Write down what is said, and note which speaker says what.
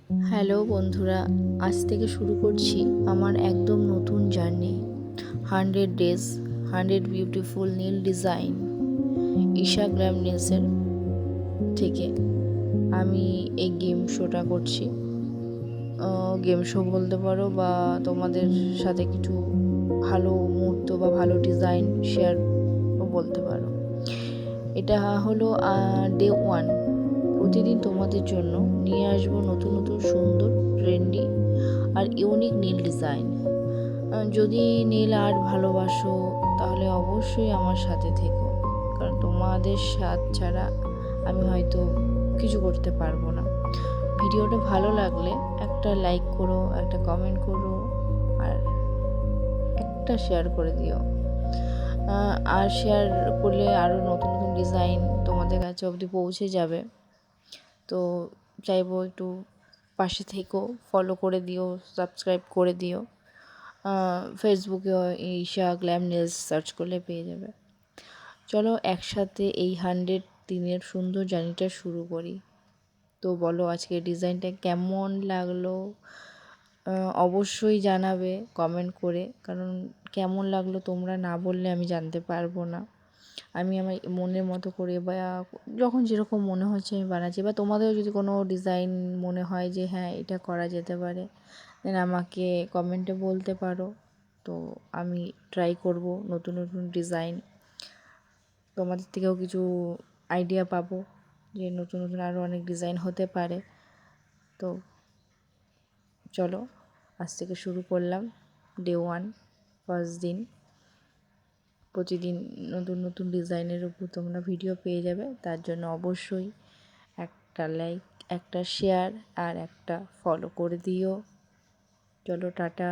Speaker 1: Hello বন্ধুরা, আজ থেকে শুরু করছি আমার একদম নতুন জার্নি। 100 ডেজ 100 বিউটিফুল নীল ডিজাইন ঈশা গ্ল্যাম নেলসের থেকে আমি এই গেম শোটা করছি। গেম শো বলতে পারো, বা তোমাদের সাথে কিছু ভালো মুহূর্ত বা ভালো ডিজাইন শেয়ারও বলতে পারো। এটা হলো ডে 1। প্রতিদিন তোমাদের জন্য নিয়ে আসবো নতুন নতুন সুন্দর, ট্রেন্ডি আর ইউনিক নীল ডিজাইন। যদি নীল আর্ট ভালোবাসো তাহলে অবশ্যই আমার সাথে থেকো, কারণ তোমাদের সাথ ছাড়া আমি হয়তো কিছু করতে পারবো না। ভিডিওটা ভালো লাগলে একটা লাইক করো, একটা কমেন্ট করো, আর একটা শেয়ার করে দিও। আর শেয়ার করলে আরও নতুন নতুন ডিজাইন তোমাদের কাছে অবধি পৌঁছে যাবে। তো চাইবো একটু পাশে থেকো, ফলো করে দিও, সাবস্ক্রাইব করে দিও। ফেসবুকে ঈশা গ্ল্যাম নেলস সার্চ করলে পেয়ে যাবে। চলো একসাথে এই 100 দিনের সুন্দর জার্নিটা শুরু করি। তো বলো আজকে ডিজাইনটা কেমন লাগলো, অবশ্যই জানাবে কমেন্ট করে, কারণ কেমন লাগলো তোমরা না বললে আমি জানতে পারবো না। আমি আমার মনের মতো করে বা যখন যেরকম মনে হচ্ছে আমি বানাচ্ছি, বা তোমাদেরও যদি কোনো ডিজাইন মনে হয় যে হ্যাঁ এটা করা যেতে পারে, দেন আমাকে কমেন্টে বলতে পারো। তো আমি ট্রাই করব নতুন নতুন ডিজাইন, তোমাদের থেকেও কিছু আইডিয়া পাবো যে নতুন নতুন আরও অনেক ডিজাইন হতে পারে। তো চলো আজ থেকে শুরু করলাম ডে 1, ফার্স্ট দিন। প্রতিদিন নতুন নতুন ডিজাইনের উপর তোমরা ভিডিও পেয়ে যাবে, তার জন্য অবশ্যই একটা লাইক, একটা শেয়ার আর একটা ফলো করে দিও। চলো টাটা।